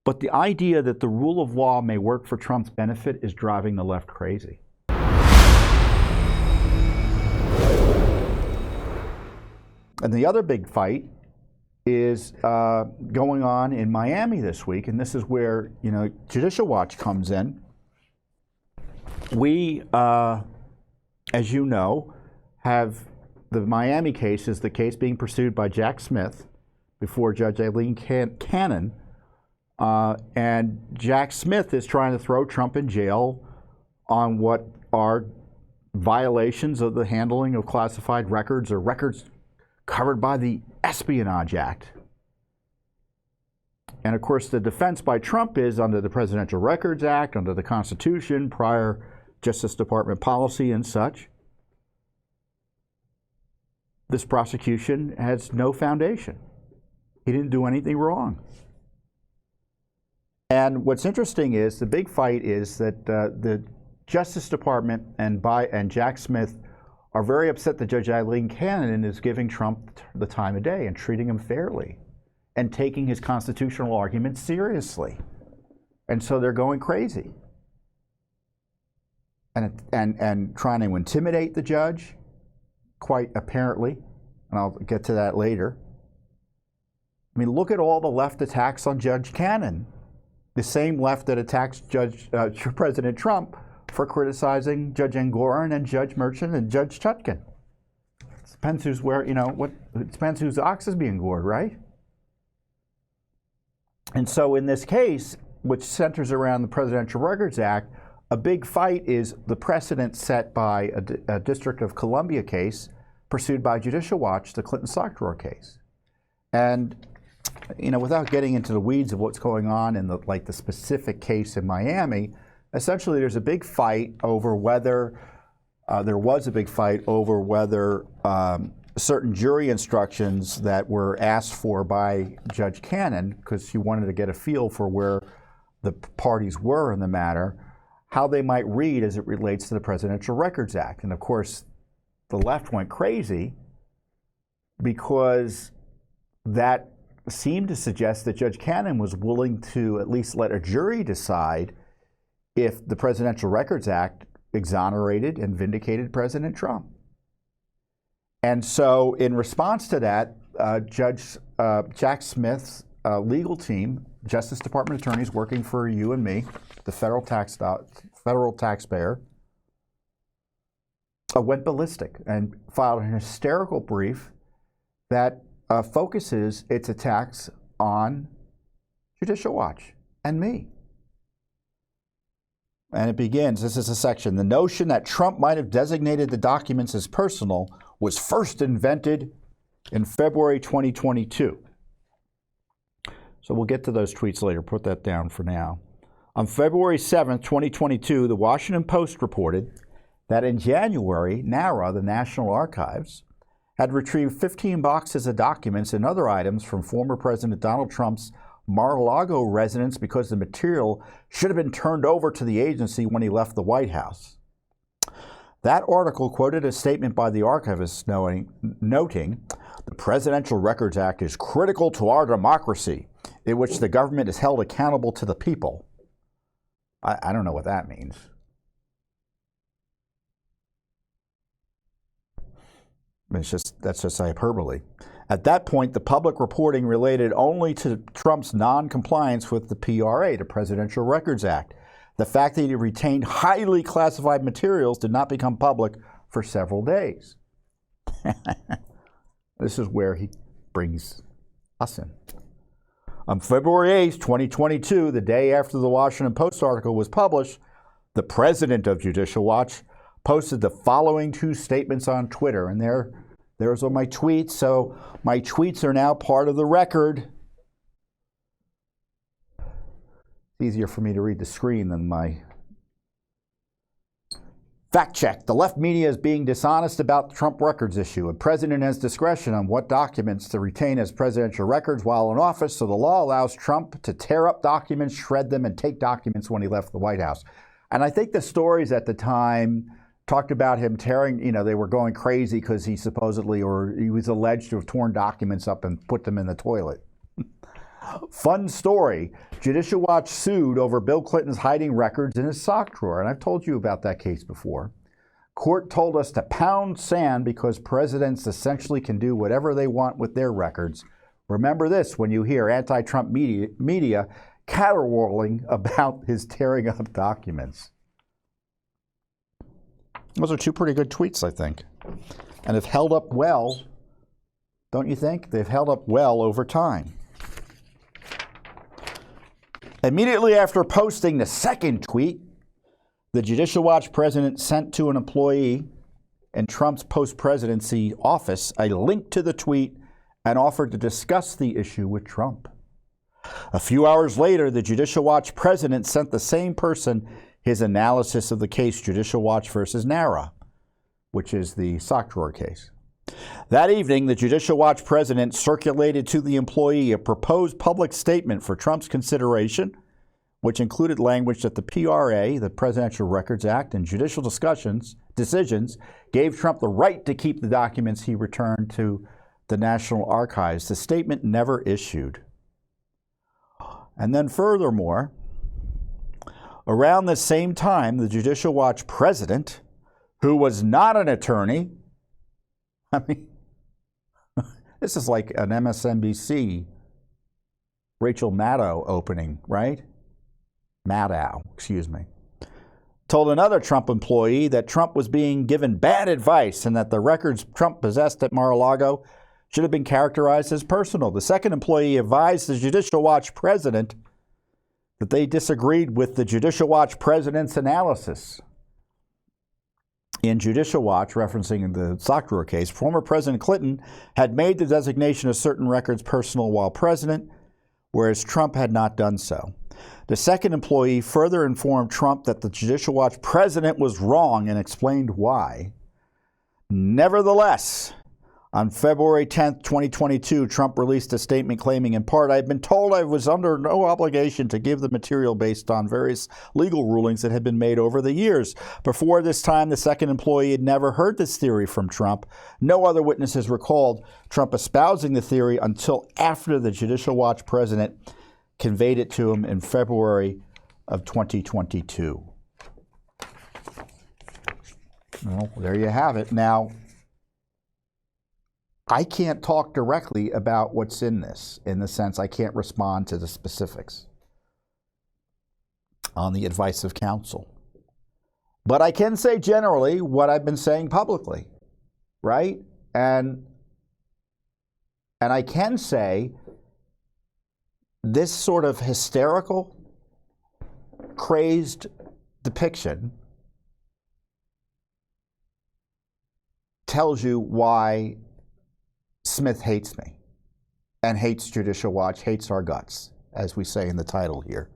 But the idea that the rule of law may work for Trump's benefit is driving the left crazy. And the other big fight is going on in Miami this week, and this is where, you know, Judicial Watch comes in. We, as you know, have the Miami case is the case being pursued by Jack Smith before Judge Eileen Cannon. And Jack Smith is trying to throw Trump in jail on what are violations of the handling of classified records or records covered by the Espionage Act. And of course, the defense by Trump is under the Presidential Records Act, under the Constitution, prior Justice Department policy and such. This prosecution has no foundation. He didn't do anything wrong. And what's interesting is the big fight is that the Justice Department and Jack Smith are very upset that Judge Eileen Cannon is giving Trump the time of day and treating him fairly and taking his constitutional arguments seriously. And so they're going crazy and trying to intimidate the judge, quite apparently, and I'll get to that later. I mean, look at all the left attacks on Judge Cannon, the same left that attacks President Trump for criticizing Judge Engoron and Judge Merchant and Judge Chutkan. It depends who's where, you know, it depends whose ox is being gored, right? And so in this case, which centers around the Presidential Records Act, a big fight is the precedent set by a District of Columbia case pursued by Judicial Watch, the Clinton sock drawer case. And, you know, without getting into the weeds of what's going on in the specific case in Miami, essentially, there's a big fight over whether certain jury instructions that were asked for by Judge Cannon, because she wanted to get a feel for where the parties were in the matter, how they might read as it relates to the Presidential Records Act. And of course, the left went crazy because that seemed to suggest that Judge Cannon was willing to at least let a jury decide if the Presidential Records Act exonerated and vindicated President Trump. And so in response to that, Judge Jack Smith's legal team, Justice Department attorneys working for you and me, the federal taxpayer, went ballistic and filed an hysterical brief that focuses its attacks on Judicial Watch and me. And it begins, this is a section, the notion that Trump might have designated the documents as personal was first invented in February 2022. So we'll get to those tweets later, put that down for now. On February 7th, 2022, the Washington Post reported that in January, NARA, the National Archives, had retrieved 15 boxes of documents and other items from former President Donald Trump's Mar-a-Lago residence because the material should have been turned over to the agency when he left the White House. That article quoted a statement by the archivist noting, "The Presidential Records Act is critical to our democracy, in which the government is held accountable to the people." I don't know what that means. That's just hyperbole. At that point, the public reporting related only to Trump's non-compliance with the PRA, the Presidential Records Act. The fact that he retained highly classified materials did not become public for several days. This is where he brings us in. On February 8th, 2022, the day after the Washington Post article was published, the president of Judicial Watch posted the following two statements on Twitter. And there's all my tweets. So my tweets are now part of the record. It's easier for me to read the screen than my fact check. The left media is being dishonest about the Trump records issue. A president has discretion on what documents to retain as presidential records while in office, so the law allows Trump to tear up documents, shred them, and take documents when he left the White House. And I think the stories at the time talked about him tearing, they were going crazy because he supposedly, or he was alleged to have torn documents up and put them in the toilet. Fun story. Judicial Watch sued over Bill Clinton's hiding records in his sock drawer. And I've told you about that case before. Court told us to pound sand because presidents essentially can do whatever they want with their records. Remember this when you hear anti-Trump media caterwauling about his tearing up documents. Those are two pretty good tweets, I think. And have held up well, don't you think? They've held up well over time. Immediately after posting the second tweet, the Judicial Watch president sent to an employee in Trump's post-presidency office a link to the tweet and offered to discuss the issue with Trump. A few hours later, the Judicial Watch president sent the same person his analysis of the case Judicial Watch versus NARA, which is the sock drawer case. That evening, the Judicial Watch president circulated to the employee a proposed public statement for Trump's consideration, which included language that the PRA, the Presidential Records Act, and judicial decisions gave Trump the right to keep the documents he returned to the National Archives. The statement never issued. And then furthermore, around the same time, the Judicial Watch president, who was not an attorney, I mean, this is like an MSNBC Rachel Maddow opening, right? Maddow, excuse me, told another Trump employee that Trump was being given bad advice and that the records Trump possessed at Mar-a-Lago should have been characterized as personal. The second employee advised the Judicial Watch president that they disagreed with the Judicial Watch president's analysis. In Judicial Watch, referencing the sock drawer case, former President Clinton had made the designation of certain records personal while president, whereas Trump had not done so. The second employee further informed Trump that the Judicial Watch president was wrong and explained why. Nevertheless, on February 10th, 2022, Trump released a statement claiming, in part, "I've been told I was under no obligation to give the material based on various legal rulings that had been made over the years." Before this time, the second employee had never heard this theory from Trump. No other witnesses recalled Trump espousing the theory until after the Judicial Watch president conveyed it to him in February of 2022. Well, there you have it. Now, I can't talk directly about what's in this, in the sense I can't respond to the specifics on the advice of counsel. But I can say generally what I've been saying publicly, right? And I can say this sort of hysterical, crazed depiction tells you why Smith hates me and hates Judicial Watch, hates our guts, as we say in the title here,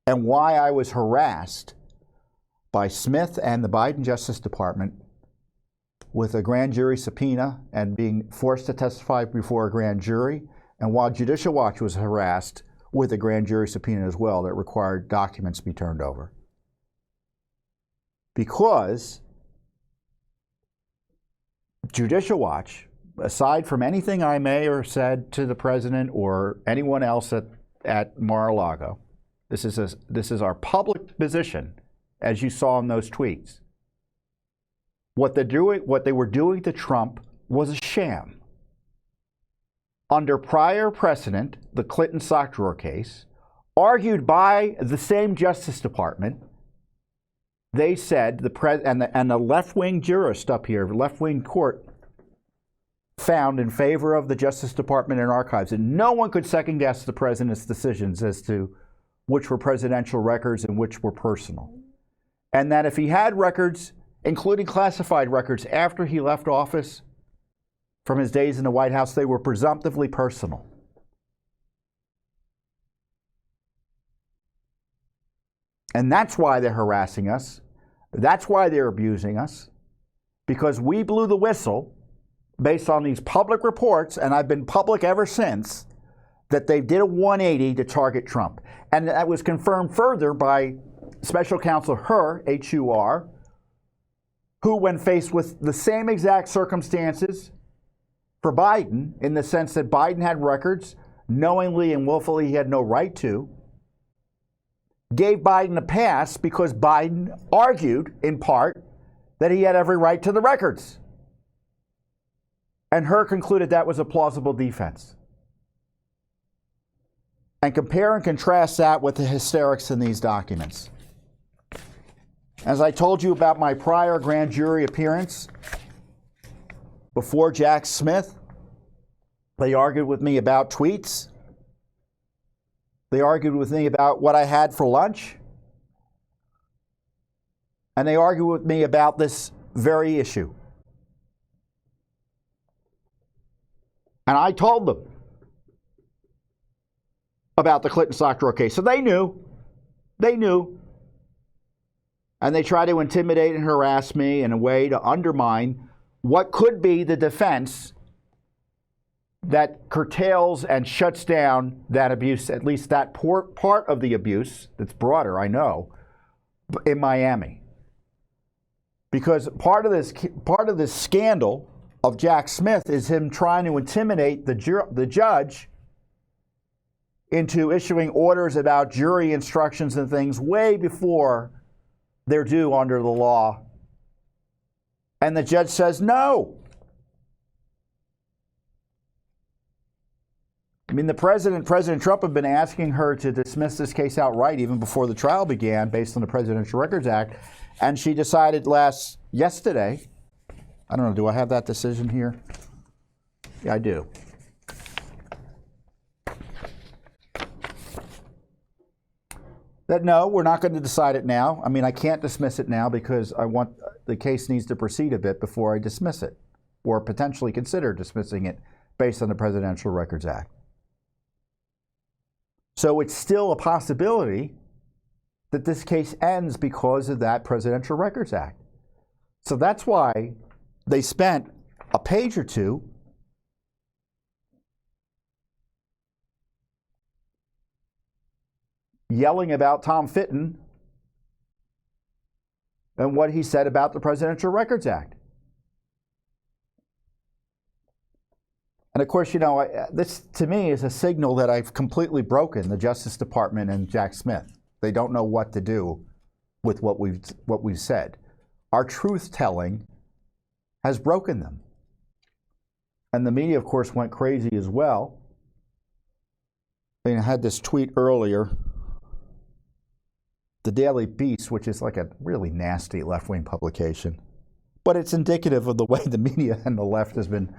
and why I was harassed by Smith and the Biden Justice Department with a grand jury subpoena and being forced to testify before a grand jury, and while Judicial Watch was harassed with a grand jury subpoena as well that required documents be turned over. Because Judicial Watch, aside from anything I may or said to the president or anyone else at Mar-a-Lago, this is our public position, as you saw in those tweets. What they were doing to Trump was a sham. Under prior precedent, the Clinton sock drawer case, argued by the same Justice Department, they said the left-wing jurist up here, left-wing court, found in favor of the Justice Department and archives, and no one could second-guess the president's decisions as to which were presidential records and which were personal. And that if he had records, including classified records, after he left office from his days in the White House, they were presumptively personal. And that's why they're harassing us. That's why they're abusing us, because we blew the whistle based on these public reports, and I've been public ever since, that they did a 180 to target Trump. And that was confirmed further by Special Counsel H.U.R., who, when faced with the same exact circumstances for Biden, in the sense that Biden had records knowingly and willfully he had no right to, gave Biden a pass because Biden argued, in part, that he had every right to the records. And Hur concluded that was a plausible defense. And compare and contrast that with the hysterics in these documents. As I told you about my prior grand jury appearance before Jack Smith, they argued with me about tweets. They argued with me about what I had for lunch. And they argued with me about this very issue. And I told them about the Clinton Stockdale case. So they knew. They knew. And they tried to intimidate and harass me in a way to undermine what could be the defense that curtails and shuts down that abuse, at least that part of the abuse that's broader, I know, in Miami. Because part of this scandal of Jack Smith is him trying to intimidate the judge into issuing orders about jury instructions and things way before they're due under the law. And the judge says no. I mean, President Trump had been asking her to dismiss this case outright even before the trial began based on the Presidential Records Act. And she decided yesterday, I don't know, do I have that decision here? Yeah, I do. That no, we're not going to decide it now. I mean, I can't dismiss it now because the case needs to proceed a bit before I dismiss it or potentially consider dismissing it based on the Presidential Records Act. So it's still a possibility that this case ends because of that Presidential Records Act. So that's why they spent a page or two yelling about Tom Fitton and what he said about the Presidential Records Act. And of course, you know, this to me is a signal that I've completely broken the Justice Department and Jack Smith. They don't know what to do with what we've said. Our truth-telling has broken them. And the media, of course, went crazy as well. I had this tweet earlier. The Daily Beast, which is like a really nasty left-wing publication, but it's indicative of the way the media and the left has been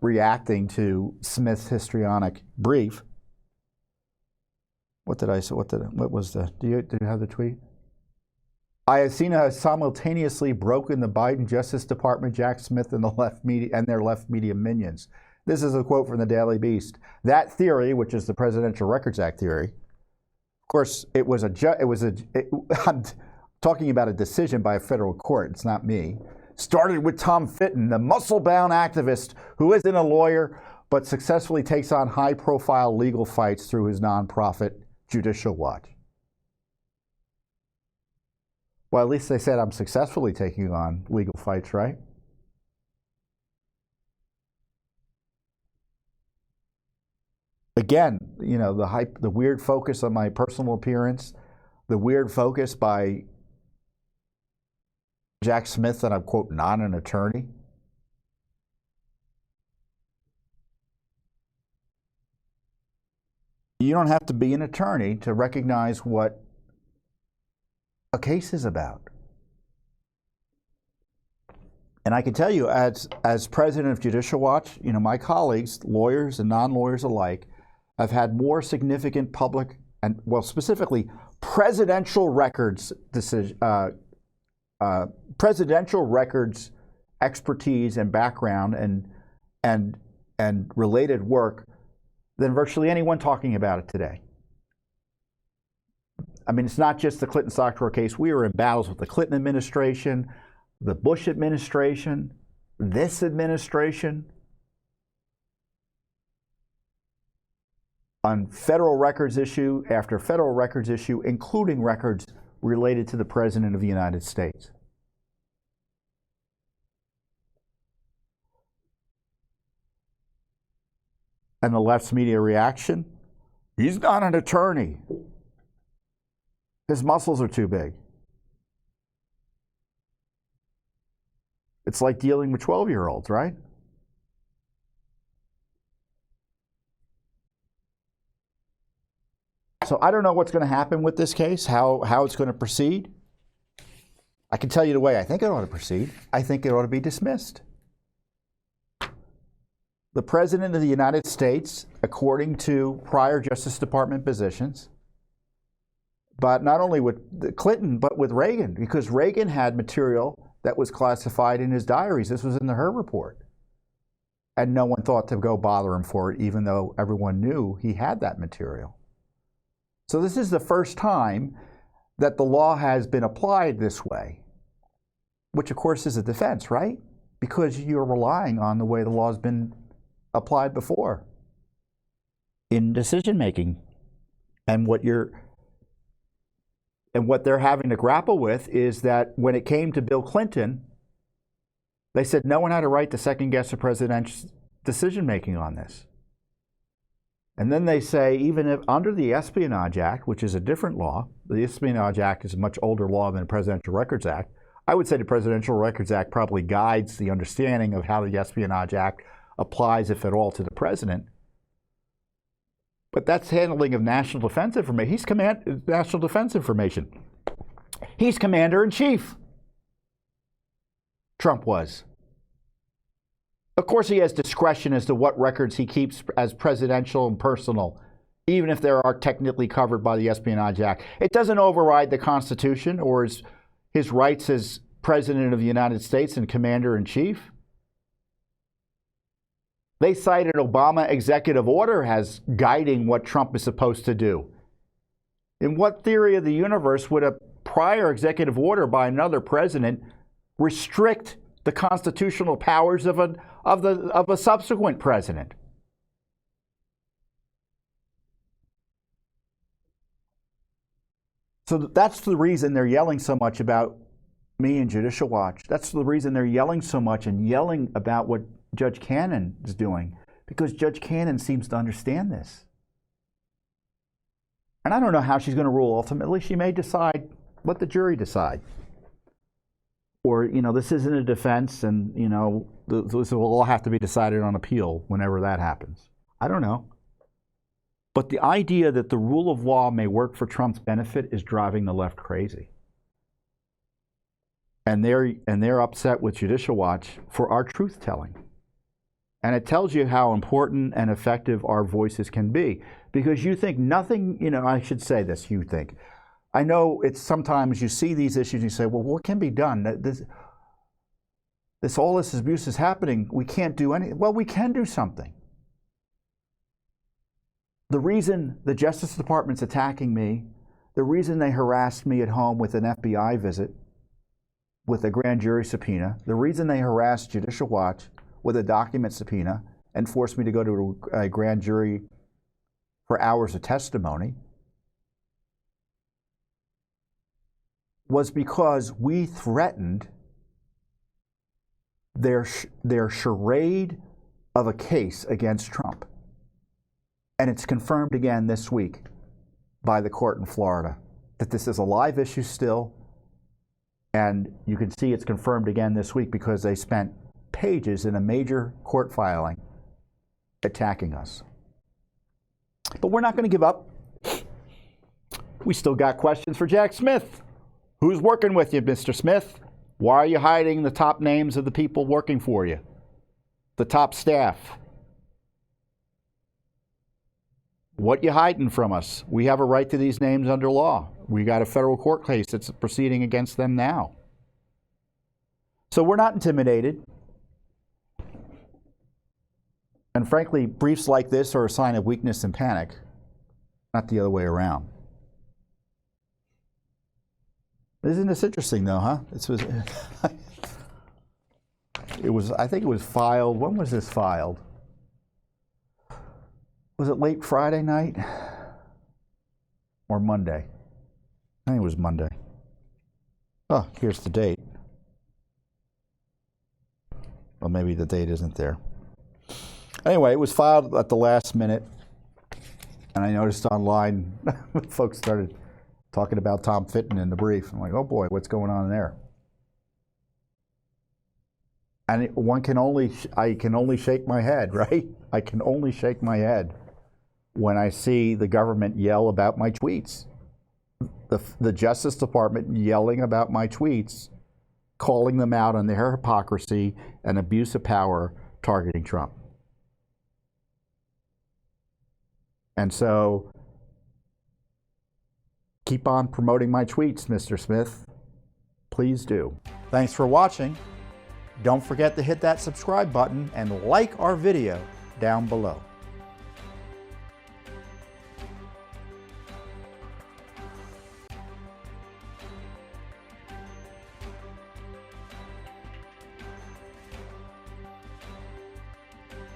reacting to Smith's histrionic brief. What did I say? What was the? Do you have the tweet? Iacina has simultaneously broken the Biden Justice Department, Jack Smith, and the left media and their left media minions. This is a quote from the Daily Beast. That theory, which is the Presidential Records Act theory, of course, I'm talking about a decision by a federal court. It's not me. Started with Tom Fitton, the muscle-bound activist who isn't a lawyer but successfully takes on high-profile legal fights through his nonprofit, Judicial Watch. Well, at least they said I'm successfully taking on legal fights, right? Again, you know, the weird focus on my personal appearance, the weird focus by Jack Smith that I'm, quote, not an attorney. You don't have to be an attorney to recognize what a case is about. And I can tell you, as president of Judicial Watch, you know, my colleagues, lawyers and non-lawyers alike, have had more significant public and, well, specifically presidential records expertise and background and related work than virtually anyone talking about it today. I mean, it's not just the Clinton Stockdale case. We were in battles with the Clinton administration, the Bush administration, this administration, on federal records issue after federal records issue, including records related to the President of the United States. And the left's media reaction? He's not an attorney. His muscles are too big. It's like dealing with 12-year-olds, right? So I don't know what's going to happen with this case, how it's going to proceed. I can tell you the way I think it ought to proceed. I think it ought to be dismissed. The President of the United States, according to prior Justice Department positions, but not only with Clinton, but with Reagan, because Reagan had material that was classified in his diaries. This was in the Hur report. And no one thought to go bother him for it, even though everyone knew he had that material. So this is the first time that the law has been applied this way, which of course is a defense, right? Because you're relying on the way the law has been applied before in decision making. And what they're having to grapple with is that when it came to Bill Clinton, they said no one had a right to second guess the president's decision making on this. And then they say, even if under the Espionage Act, which is a different law, the Espionage Act is a much older law than the Presidential Records Act. I would say the Presidential Records Act probably guides the understanding of how the Espionage Act applies, if at all, to the president. But that's handling of national defense information. He's national defense information. He's commander-in-chief. Trump was. Of course, he has discretion as to what records he keeps as presidential and personal, even if they are technically covered by the Espionage Act. It doesn't override the Constitution or his rights as President of the United States and Commander-in-Chief. They cite an Obama executive order as guiding what Trump is supposed to do. In what theory of the universe would a prior executive order by another president restrict the constitutional powers of a subsequent president? So that's the reason they're yelling so much about me and Judicial Watch. That's the reason they're yelling so much and yelling about what Judge Cannon is doing, because Judge Cannon seems to understand this. And I don't know how she's going to rule ultimately. She may decide, let the jury decide. Or, this isn't a defense, and, this will all have to be decided on appeal whenever that happens. I don't know. But the idea that the rule of law may work for Trump's benefit is driving the left crazy. And they're upset with Judicial Watch for our truth-telling. And it tells you how important and effective our voices can be. Because you think nothing, I should say this, you think. I know it's sometimes you see these issues and you say, well, what can be done? All this abuse is happening. We can't do anything. Well, we can do something. The reason the Justice Department's attacking me, the reason they harassed me at home with an FBI visit, with a grand jury subpoena, the reason they harassed Judicial Watch with a document subpoena and forced me to go to a grand jury for hours of testimony, was because we threatened their charade of a case against Trump. And it's confirmed again this week by the court in Florida that this is a live issue still. And you can see it's confirmed again this week because they spent pages in a major court filing attacking us. But we're not going to give up. We still got questions for Jack Smith. Who's working with you, Mr. Smith? Why are you hiding the top names of the people working for you? The top staff? What you hiding from us? We have a right to these names under law. We got a federal court case that's proceeding against them now. So we're not intimidated. And frankly, briefs like this are a sign of weakness and panic, not the other way around. Isn't this interesting, though, huh? I think it was filed. When was this filed? Was it late Friday night or Monday? I think it was Monday. Oh, here's the date. Well, maybe the date isn't there. Anyway, it was filed at the last minute, and I noticed online folks started talking about Tom Fitton in the brief. I'm like, oh boy, what's going on there? And I can only shake my head, right? I can only shake my head when I see the government yell about my tweets. The Justice Department yelling about my tweets, calling them out on their hypocrisy and abuse of power targeting Trump. And so, keep on promoting my tweets, Mr. Smith. Please do. Thanks for watching. Don't forget to hit that subscribe button and like our video down below.